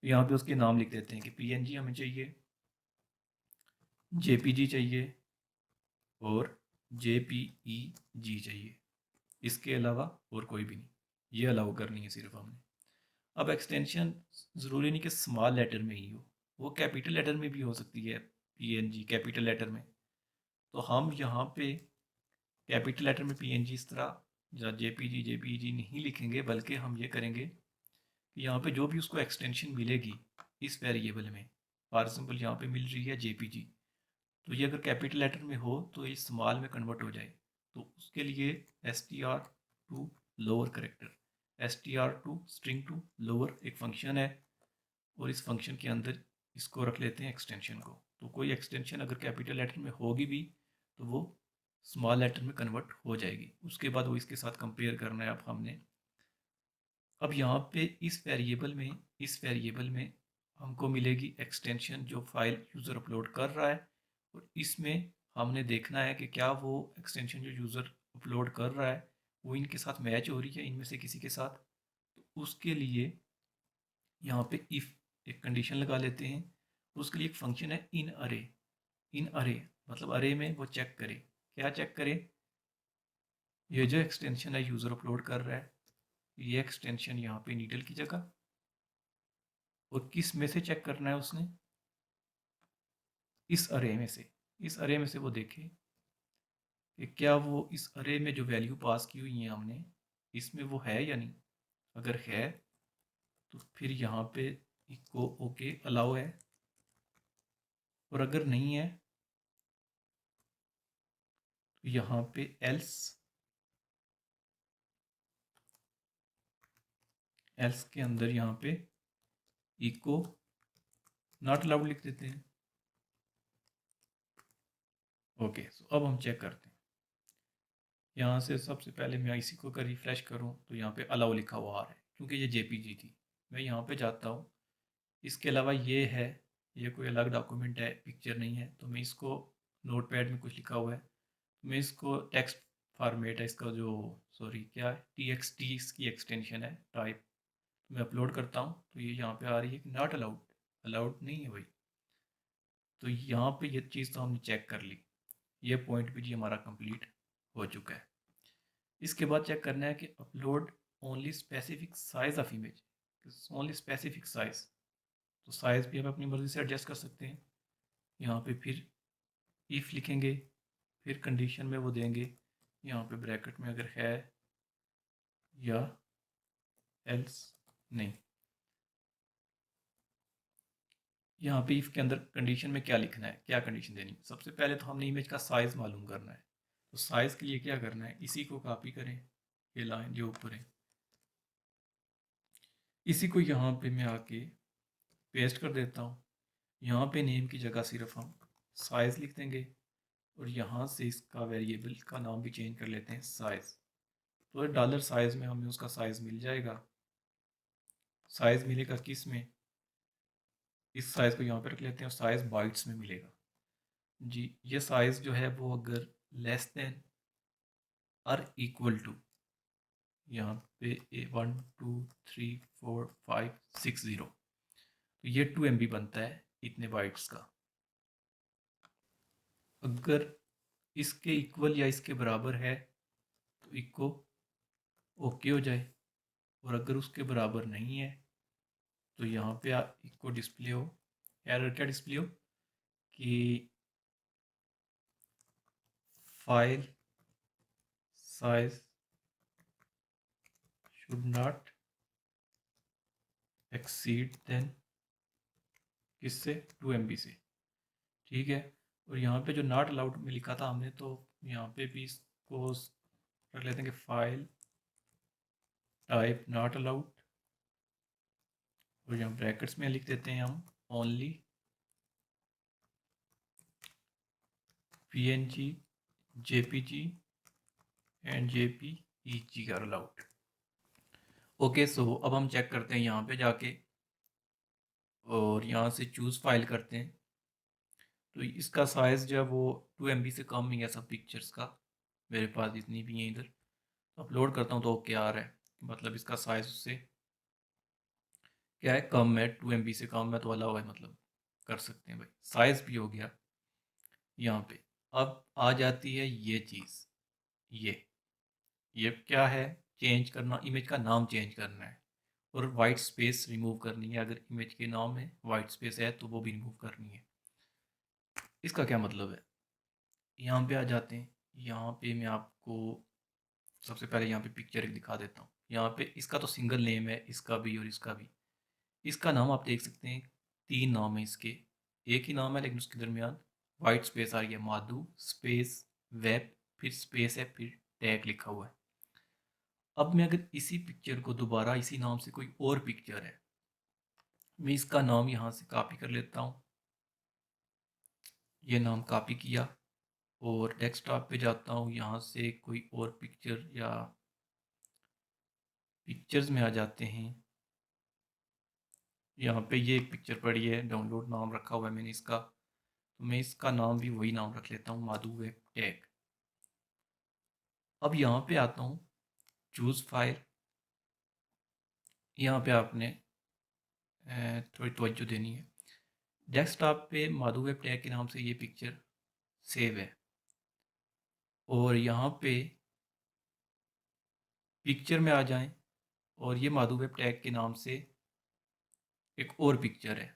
यहाँ पे उसके नाम लिख देते हैं कि पीएनजी हमें चाहिए, जेपीजी चाहिए, और जेपीईजी चाहिए। इसके अलावा और कोई भी नहीं, ये अलाउ करनी है सिर्फ हमने। अब एक्सटेंशन ज़रूरी नहीं कि स्मॉल लेटर में ही हो, वो कैपिटल लेटर में भी हो सकती है, पीएनजी कैपिटल लेटर में। तो हम यहाँ पे कैपिटल लेटर में पीएनजी इस तरह या जेपीजी जेपीजी नहीं लिखेंगे, बल्कि हम ये करेंगे कि यहाँ पे जो भी उसको एक्सटेंशन मिलेगी इस वेरिएबल में, फॉर एग्जाम्पल यहाँ पे मिल रही है जेपीजी, तो ये अगर कैपिटल लेटर में हो तो ये स्मॉल में कन्वर्ट हो जाए। तो उसके लिए str to lower character, str to string to lower एक फंक्शन है, और इस फंक्शन के अंदर इसको रख लेते हैं एक्सटेंशन को। तो कोई एक्सटेंशन अगर कैपिटल लेटर में होगी भी तो वो स्मॉल लेटर में कन्वर्ट हो जाएगी। उसके बाद वो इसके साथ कंपेयर करना है अब हमने। अब यहाँ पे इस वेरिएबल में हमको मिलेगी एक्सटेंशन जो फाइल यूज़र अपलोड कर रहा है, और इसमें हमने देखना है कि क्या वो एक्सटेंशन जो यूज़र अपलोड कर रहा है वो इनके साथ मैच हो रही है, इनमें से किसी के साथ। तो उसके लिए यहाँ पे इफ़ एक कंडीशन लगा लेते हैं। उसके लिए एक फंक्शन है इन अरे। इन अरे मतलब अरे में वो चेक करे, क्या चेक करे, ये जो एक्सटेंशन है यूज़र अपलोड कर रहा है, ये एक्सटेंशन यहाँ पे नीडल की जगह, और किस में से चेक करना है उसने, इस अरे में से। इस अरे में से वो देखे कि क्या वो इस अरे में जो वैल्यू पास की हुई है हमने, इसमें वो है या नहीं। अगर है तो फिर यहाँ पे इको ओके अलाउ है, और अगर नहीं है तो यहाँ पे एल्स, एल्स के अंदर यहाँ पे इको नॉट अलाउड लिख देते हैं। ओके, सो अब हम चेक करते हैं। यहाँ से सबसे पहले मैं इसी को अगर रिफ्रेश करूँ तो यहाँ पे अलाउ लिखा हुआ आ रहा है, क्योंकि ये जेपीजी थी। मैं यहाँ पे जाता हूँ, इसके अलावा ये है, ये कोई अलग डॉक्यूमेंट है, पिक्चर नहीं है। तो मैं इसको, नोटपैड में कुछ लिखा हुआ है, तो मैं इसको टेक्स्ट फॉर्मेट है इसका जो, सॉरी क्या है, TXT इसकी एक्सटेंशन है टाइप, मैं अपलोड करता हूँ तो ये यहाँ पे आ रही है कि नॉट अलाउड, अलाउड नहीं है भाई। तो यहाँ पे ये चीज़ तो हमने चेक कर ली, ये पॉइंट भी जी हमारा कंप्लीट हो चुका है। इसके बाद चेक करना है कि upload only specific size of image, only specific size. तो साइज़ भी हम अपनी मर्ज़ी से एडजस्ट कर सकते हैं। यहाँ पे फिर इफ़ लिखेंगे, फिर कंडीशन में वो देंगे यहाँ पे ब्रैकेट में अगर है या एल्स नहीं। यहाँ पे इफ़ के अंदर कंडीशन में क्या लिखना है, क्या कंडीशन देनी है। सबसे पहले तो हमने इमेज का साइज़ मालूम करना है। तो साइज़ के लिए क्या करना है, इसी को कॉपी करें, ये लाइन जो ऊपर है, इसी को यहाँ पे मैं आके पेस्ट कर देता हूँ। यहाँ पे नेम की जगह सिर्फ हम साइज़ लिख देंगे, और यहाँ से इसका वेरिएबल का नाम भी चेंज कर लेते हैं साइज़। तो डॉलर साइज़ में हमें उसका साइज़ मिल जाएगा। साइज़ मिलेगा किस में, इस साइज़ को यहाँ पे रख लेते हैं, और साइज़ बाइट्स में मिलेगा जी। ये साइज़ जो है वो अगर लेस देन और इक्वल टू, यहाँ पे 1 2 3 4 5 6 0, तो ये 2 MB बनता है इतने बाइट्स का। अगर इसके इक्वल या इसके बराबर है तो इको ओके हो जाए, और अगर उसके बराबर नहीं है तो यहाँ पे इको डिस्प्ले हो, एरर क्या डिस्प्ले हो कि file size should not exceed than किससे? 2 MB से। ठीक है, और यहाँ पे जो नॉट अलाउड में लिखा था हमने, तो यहाँ पे भी इसको रख लेते हैं कि फाइल टाइप नॉट अलाउड, और यहाँ ब्रैकेट्स में लिख देते हैं हम only PNG, JPG and JPEG are allowed. Okay, so अब हम चेक करते हैं यहाँ पे जाके, और यहाँ से चूज़ फाइल करते हैं। तो इसका साइज़ जो है वो 2 MB से कम ही है सब पिक्चर्स का, मेरे पास जितनी भी हैं इधर। तो अपलोड करता हूँ तो ओके आ रहा है, मतलब इसका साइज़ उससे क्या है, कम है, 2 MB से कम है, तो अलाउ है, मतलब कर सकते हैं भाई, साइज़ भी हो गया यहाँ पे। अब आ जाती है ये चीज़, ये क्या है, चेंज करना, इमेज का नाम चेंज करना है, और वाइट स्पेस रिमूव करनी है। अगर इमेज के नाम में वाइट स्पेस है तो वो भी रिमूव करनी है। इसका क्या मतलब है, यहाँ पे आ जाते हैं। यहाँ पे मैं आपको सबसे पहले यहाँ पे पिक्चर एक दिखा देता हूँ। यहाँ पे इसका तो सिंगल नेम है, इसका भी और इसका भी। इसका नाम आप देख सकते हैं, 3 नाम है इसके, एक ही नाम है लेकिन उसके दरमियान वाइट स्पेस आ रही है, माधु स्पेस वेब, फिर स्पेस है, फिर टैग लिखा हुआ है। अब मैं अगर इसी पिक्चर को दोबारा इसी नाम से कोई और पिक्चर है, मैं इसका नाम यहाँ से कॉपी कर लेता हूँ, ये नाम कॉपी किया, और डेस्कटॉप पे जाता हूँ, यहाँ से कोई और पिक्चर या पिक्चर्स में आ जाते हैं। यहाँ पे ये एक पिक्चर पड़ी है, डाउनलोड नाम रखा हुआ है मैंने इसका, तो मैं इसका नाम भी वही नाम रख लेता हूँ, माधु वेब टैग। अब यहाँ पे आता हूँ, चूज़ फाइल, यहाँ पे आपने थोड़ी तवज्जो देनी है। डेस्कटॉप पे माधु वेब टैग के नाम से ये पिक्चर सेव है, और यहाँ पे पिक्चर में आ जाएं, और ये माधु वेब टैग के नाम से एक और पिक्चर है,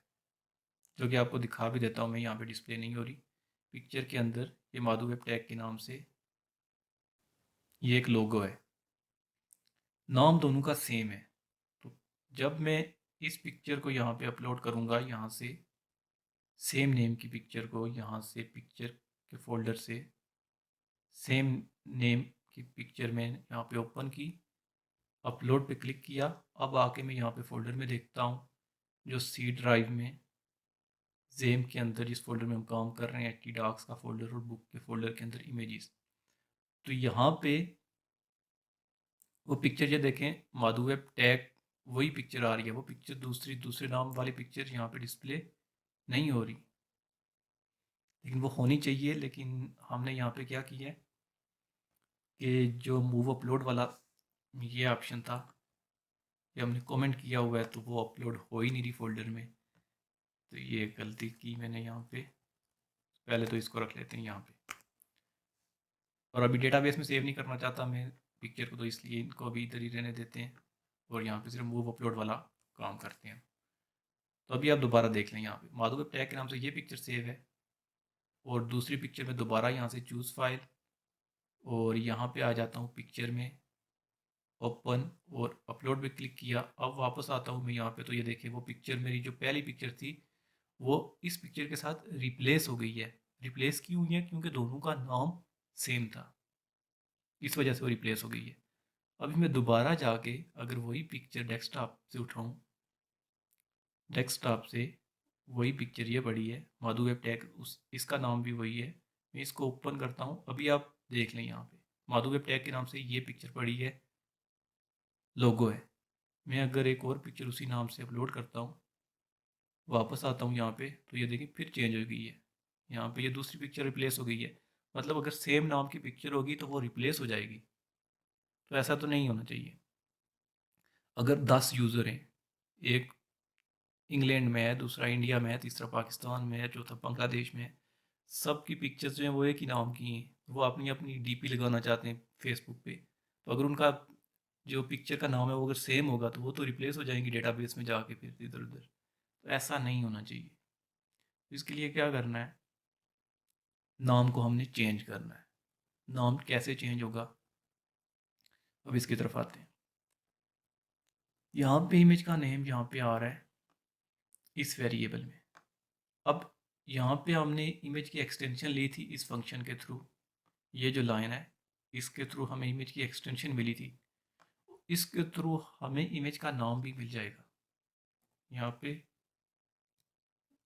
जो कि आपको दिखा भी देता हूँ मैं, यहाँ पे डिस्प्ले नहीं हो रही। पिक्चर के अंदर ये माधु वेब टैग के नाम से ये एक लोगो है, नाम दोनों का सेम है। तो जब मैं इस पिक्चर को यहाँ पे अपलोड करूँगा, यहाँ से सेम नेम की पिक्चर को, यहाँ से पिक्चर के फोल्डर से सेम नेम की पिक्चर में यहाँ पे ओपन की, अपलोड पे क्लिक किया। अब आके मैं यहाँ पे फोल्डर में देखता हूँ, जो सी ड्राइव में जेम के अंदर जिस फोल्डर में हम काम कर रहे हैं, टी डॉक्स का फोल्डर और बुक के फोल्डर के अंदर इमेजेस, तो यहाँ पे वो पिक्चर ये देखें, माधु वेब टैग वही पिक्चर आ रही है, वो पिक्चर दूसरे नाम वाली पिक्चर यहाँ पे डिस्प्ले नहीं हो रही, लेकिन वो होनी चाहिए। लेकिन हमने यहाँ पे क्या किया है कि जो मूव अपलोड वाला ये ऑप्शन था, ये हमने कमेंट किया हुआ है, तो वो अपलोड हो ही नहीं रही फोल्डर में। तो ये गलती की मैंने यहाँ पे, पहले तो इसको रख लेते हैं यहाँ पे, और अभी डेटाबेस में सेव नहीं करना चाहता मैं पिक्चर को, तो इसलिए इनको अभी इधर ही रहने देते हैं, और यहाँ पे सिर्फ मूव अपलोड वाला काम करते हैं। तो अभी आप दोबारा देख लें, यहाँ पे माधव टैग के नाम से ये पिक्चर सेव है, और दूसरी पिक्चर में दोबारा यहाँ से चूज़ फाइल, और यहाँ पे आ जाता हूँ पिक्चर में, ओपन, और अपलोड पे क्लिक किया। अब वापस आता हूँ मैं यहाँ पे, तो ये देखिए वो पिक्चर, मेरी जो पहली पिक्चर थी वो इस पिक्चर के साथ रिप्लेस हो गई है। रिप्लेस क्यों हुई है? क्योंकि दोनों का नाम सेम था, इस वजह से वो रिप्लेस हो गई है। अभी मैं दोबारा जाके अगर वही पिक्चर डेस्कटॉप से उठाऊँ, डेस्कटॉप से वही पिक्चर ये पड़ी है, माधु वेब टैग, उस इसका नाम भी वही है, मैं इसको ओपन करता हूँ। अभी आप देख लें, यहाँ पे माधु वेब टैग के नाम से ये पिक्चर पड़ी है, लोगो है। मैं अगर एक और पिक्चर उसी नाम से अपलोड करता हूँ, वापस आता हूँ यहाँ पे, तो ये देखिए फिर चेंज हो गई है, यहाँ पे ये दूसरी पिक्चर रिप्लेस हो गई है। मतलब अगर सेम नाम की पिक्चर होगी तो वो रिप्लेस हो जाएगी, तो ऐसा तो नहीं होना चाहिए। अगर 10 यूज़र हैं, एक इंग्लैंड में है, दूसरा इंडिया में है, तीसरा पाकिस्तान में है, चौथा बांग्लादेश में है, सबकी पिक्चर्स जो हैं वो एक ही नाम की हैं, वो अपनी अपनी डीपी लगाना चाहते हैं फेसबुक पे, तो अगर उनका जो पिक्चर का नाम है वो अगर सेम होगा तो वो तो रिप्लेस हो जाएंगी डेटाबेस में जाके फिर इधर उधर। तो ऐसा नहीं होना चाहिए। इसके लिए क्या करना है, नाम को हमने चेंज करना है। नाम कैसे चेंज होगा, अब इसकी तरफ आते हैं। यहाँ पे इमेज का नेम यहाँ पे आ रहा है इस वेरिएबल में, अब यहाँ पे हमने इमेज की एक्सटेंशन ली थी इस फंक्शन के थ्रू, ये जो लाइन है इसके थ्रू हमें इमेज की एक्सटेंशन मिली थी, इसके थ्रू हमें इमेज का नाम भी मिल जाएगा। यहाँ पे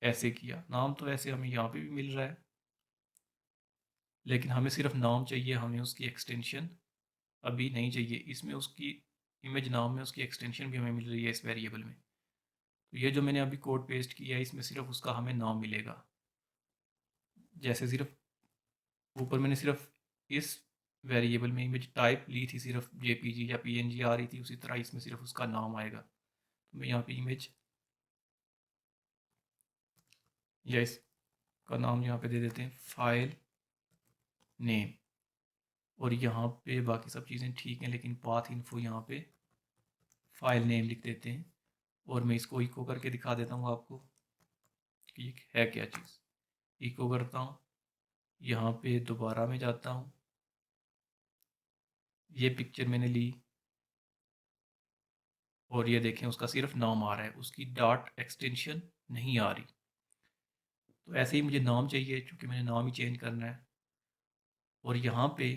ऐसे किया, नाम तो ऐसे हमें यहाँ पे भी मिल रहा है, लेकिन हमें सिर्फ नाम चाहिए, हमें उसकी एक्सटेंशन अभी नहीं चाहिए। इसमें उसकी इमेज नाम में उसकी एक्सटेंशन भी हमें मिल रही है इस वेरिएबल में। तो ये जो मैंने अभी कोड पेस्ट किया है इसमें सिर्फ उसका हमें नाम मिलेगा। जैसे सिर्फ ऊपर मैंने सिर्फ इस वेरिएबल में इमेज टाइप ली थी, सिर्फ जेपीजी या पीएनजी आ रही थी, उसी तरह इसमें सिर्फ उसका नाम आएगा। तो मैं यहाँ पे इमेज या इसका नाम यहाँ पे दे देते हैं फाइल नेम, और यहाँ पे बाकी सब चीज़ें ठीक हैं, लेकिन पाथ इन्फो यहाँ पे फाइल नेम लिख देते हैं। और मैं इसको इको करके दिखा देता हूँ आपको कि है क्या चीज़। इको करता हूँ, यहाँ पे दोबारा मैं जाता हूँ, ये पिक्चर मैंने ली और ये देखें उसका सिर्फ नाम आ रहा है, उसकी डॉट एक्सटेंशन नहीं आ रही। तो ऐसे ही मुझे नाम चाहिए, क्योंकि मैंने नाम ही चेंज करना है। और यहाँ पे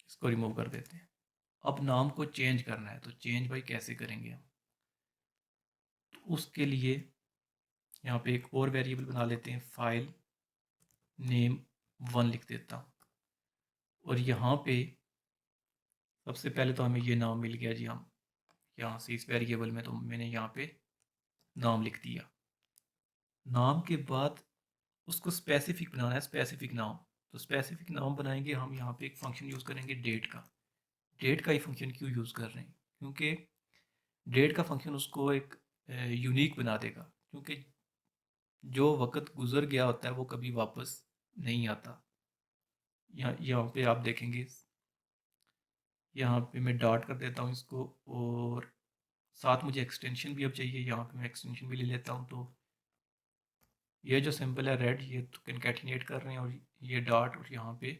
इसको रिमूव कर देते हैं। अब नाम को चेंज करना है, तो चेंज भाई कैसे करेंगे हम? तो उसके लिए यहाँ पे एक और वेरिएबल बना लेते हैं, फाइल नेम 1 लिख देता हूँ। और यहाँ पे सबसे पहले तो हमें ये नाम मिल गया जी, हम यहाँ से इस वेरिएबल में तो मैंने यहाँ पे नाम लिख दिया। नाम के बाद उसको स्पेसिफिक बनाना है, स्पेसिफिक नाम। तो स्पेसिफिक नाम बनाएंगे हम, यहाँ पे एक फंक्शन यूज़ करेंगे डेट का। डेट का ही फंक्शन क्यों यूज़ कर रहे हैं? क्योंकि डेट का फंक्शन उसको एक यूनिक बना देगा, क्योंकि जो वक्त गुजर गया होता है वो कभी वापस नहीं आता। यहाँ पे आप देखेंगे, यहाँ पे मैं डॉट कर देता हूँ इसको, और साथ मुझे एक्सटेंशन भी अब चाहिए, यहाँ पे मैं एक्सटेंशन भी ले लेता हूँ। तो ये जो सिंबल है रेड, ये तो कनकैटिनेट कर रहे हैं, और ये डॉट, और यहाँ पे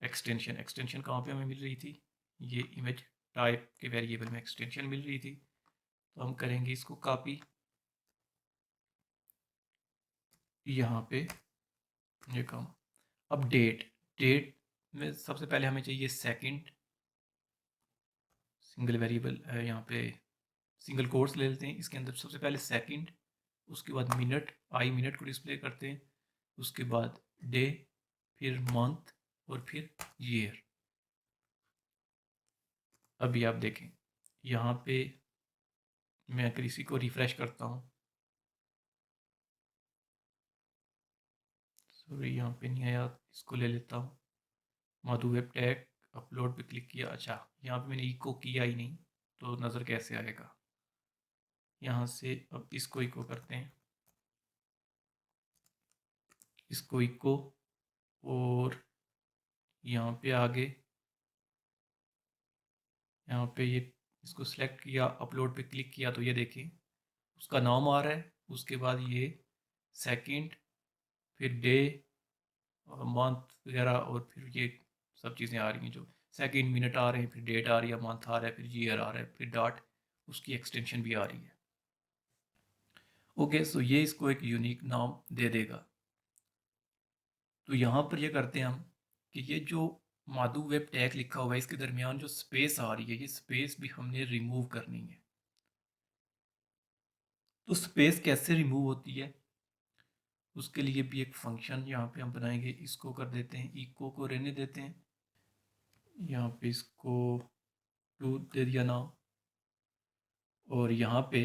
एक्सटेंशन। एक्सटेंशन कहाँ पे हमें मिल रही थी? ये इमेज टाइप के वेरिएबल में एक्सटेंशन मिल रही थी। तो हम करेंगे इसको कॉपी, यहाँ पे ये काम। अब डेट, डेट में सबसे पहले हमें चाहिए सेकंड, सिंगल वेरिएबल यहाँ पे सिंगल कोट्स ले लेते हैं, इसके अंदर सबसे पहले सेकंड, उसके बाद मिनट, आई मिनट को डिस्प्ले करते हैं, उसके बाद डे, फिर मंथ, और फिर ईयर। अभी आप देखें यहाँ पे मैं अगर इसी को रिफ़्रेश करता हूँ, सॉरी यहाँ पे नहीं आया, इसको ले लेता हूँ, मधु वेब टैग अपलोड पे क्लिक किया। अच्छा, यहाँ पे मैंने इको किया ही नहीं, तो नज़र कैसे आएगा? यहाँ से अब इसको इको करते हैं, इसको इको, और यहाँ पे आगे, यहाँ पे ये इसको सिलेक्ट किया, अपलोड पे क्लिक किया, तो ये देखिए उसका नाम आ रहा है, उसके बाद ये सेकंड, फिर डे, मंथ वगैरह, और फिर ये सब चीज़ें आ रही हैं, जो सेकंड, मिनट आ रहे हैं, फिर डेट आ रही है, मंथ आ रहा है, फिर ईयर आ रहा है, फिर डॉट, उसकी एक्सटेंशन भी आ रही है। ओके, सो ये इसको एक यूनिक नाम दे देगा। तो यहाँ पर ये करते हैं हम कि ये जो माधु वेब टैग लिखा हुआ है इसके दरमियान जो स्पेस आ रही है, ये स्पेस भी हमने रिमूव करनी है। तो स्पेस कैसे रिमूव होती है, उसके लिए भी एक फंक्शन यहाँ पे हम बनाएंगे। इसको कर देते हैं, इको को रहने देते हैं, यहाँ पे इसको टू दे दिया नाम, और यहाँ पे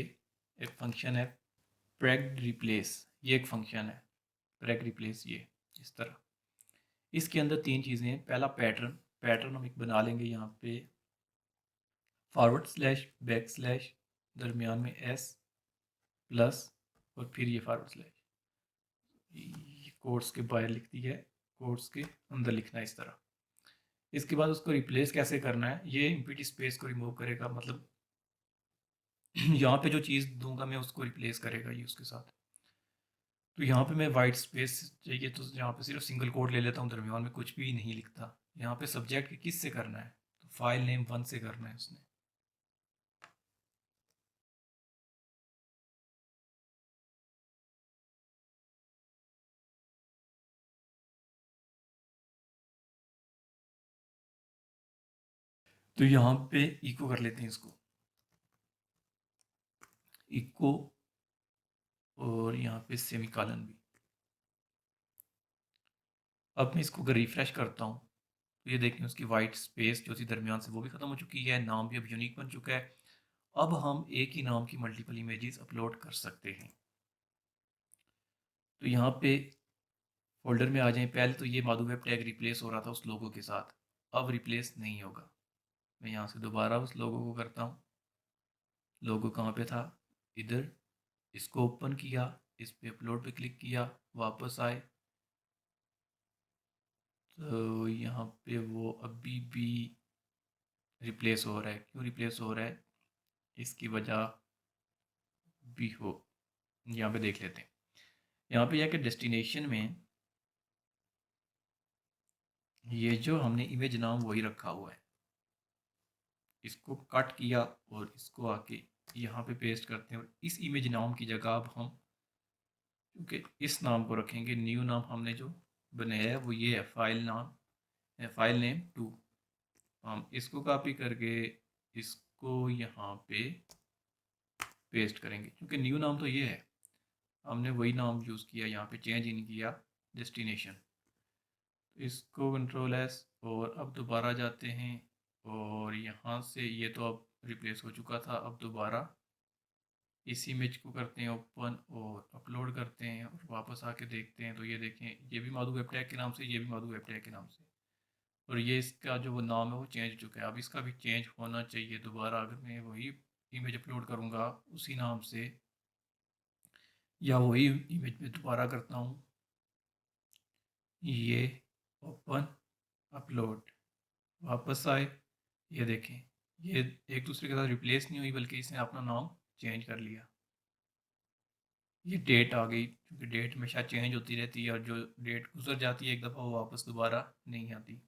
एक फंक्शन है प्रेग रिप्लेस, ये एक फंक्शन है प्रेग रिप्लेस, ये इस तरह। इसके अंदर तीन चीज़ें हैं। पहला पैटर्न, पैटर्न हम एक बना लेंगे यहाँ पे, फॉरवर्ड स्लैश बैक स्लैश दरमियान में एस प्लस, और फिर ये फॉरवर्ड स्लैश, ये कोट्स के बाहर लिख दी है, कोट्स के अंदर लिखना है इस तरह। इसके बाद उसको रिप्लेस कैसे करना है, ये एम्प्टी स्पेस को रिमूव करेगा, मतलब यहाँ पे जो चीज़ दूंगा मैं उसको रिप्लेस करेगा ये उसके साथ। तो यहाँ पे मैं वाइट स्पेस चाहिए, तो यहाँ पे सिर्फ सिंगल कोड ले लेता हूँ, दरमियान में कुछ भी नहीं लिखता। यहाँ पे सब्जेक्ट किस से करना है, तो फाइल नेम 1 से करना है उसने। तो यहाँ पे इको कर लेते हैं इसको, इको, और यहाँ पे सेमीकोलन भी। अब मैं इसको अगर रिफ्रेश करता हूँ तो ये देखें उसकी वाइट स्पेस जो थी दरमियान से वो भी ख़त्म हो चुकी है, नाम भी अब यूनिक बन चुका है। अब हम एक ही नाम की मल्टीपल इमेजेस अपलोड कर सकते हैं। तो यहाँ पे फोल्डर में आ जाएं। पहले तो ये माधु वेब टैग रिप्लेस हो रहा था उस लोगो के साथ, अब रिप्लेस नहीं होगा। मैं यहाँ से दोबारा उस लोगो को करता हूँ। लोगो कहाँ पे था, इधर, इसको ओपन किया, इस पे अपलोड पे क्लिक किया, वापस आए तो यहाँ पे वो अभी भी रिप्लेस हो रहा है। क्यों रिप्लेस हो रहा है, इसकी वजह भी हो, यहाँ पे देख लेते हैं। यहाँ पे जाके डेस्टिनेशन में ये जो हमने इमेज नाम वही रखा हुआ है, इसको कट किया और इसको आके यहाँ पे पेस्ट करते हैं। और इस इमेज नाम की जगह अब हम, क्योंकि इस नाम को रखेंगे, न्यू नाम हमने जो बनाया है वो ये है, फाइल नाम है, फाइल नेम 2। हम इसको कॉपी करके इसको यहाँ पे पेस्ट करेंगे, क्योंकि न्यू नाम तो ये है, हमने वही नाम यूज़ किया, यहाँ पे चेंज इन किया डेस्टिनेशन। इसको कंट्रोल एस, और अब दोबारा जाते हैं और यहाँ से ये तो अब रिप्लेस हो चुका था। अब दोबारा इस इमेज को करते हैं ओपन और अपलोड करते हैं और वापस आके देखते हैं तो ये देखें, ये भी माधु वेब टैग के नाम से, ये भी माधु वेब टैग के नाम से, और ये इसका जो वो नाम है वो चेंज हो चुका है। अब इसका भी चेंज होना चाहिए दोबारा, अगर मैं वही इमेज अपलोड करूँगा उसी नाम से, या वही इमेज में दोबारा करता हूँ, ये ओपन, अपलोड, वापस आए, ये देखें, ये एक दूसरे के साथ रिप्लेस नहीं हुई बल्कि इसने अपना नाम चेंज कर लिया। ये डेट आ गई, क्योंकि डेट हमेशा चेंज होती रहती है और जो डेट गुजर जाती है एक दफ़ा वो वापस दोबारा नहीं आती।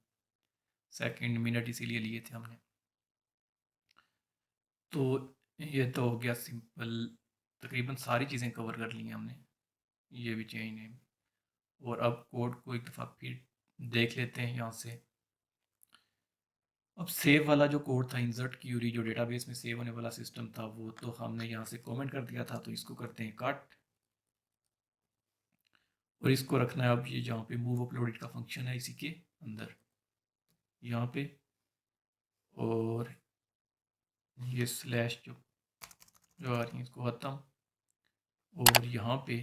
सेकंड, मिनट इसीलिए लिए थे हमने। तो ये तो हो गया सिंपल, तकरीबन सारी चीज़ें कवर कर ली हैं हमने। ये भी चेंज नेम, और अब कोड को एक दफ़ा फिर देख लेते हैं यहाँ से। अब सेव वाला जो कोड था, इंसर्ट क्यूरी जो डेटाबेस में सेव होने वाला सिस्टम था, वो तो हमने यहाँ से कमेंट कर दिया था, तो इसको करते हैं कट, और इसको रखना है अब ये जहाँ पे मूव अपलोडेड का फंक्शन है इसी के अंदर, यहाँ पे, और ये स्लैश जो जो आ रही है इसको ख़त्म, और यहाँ पे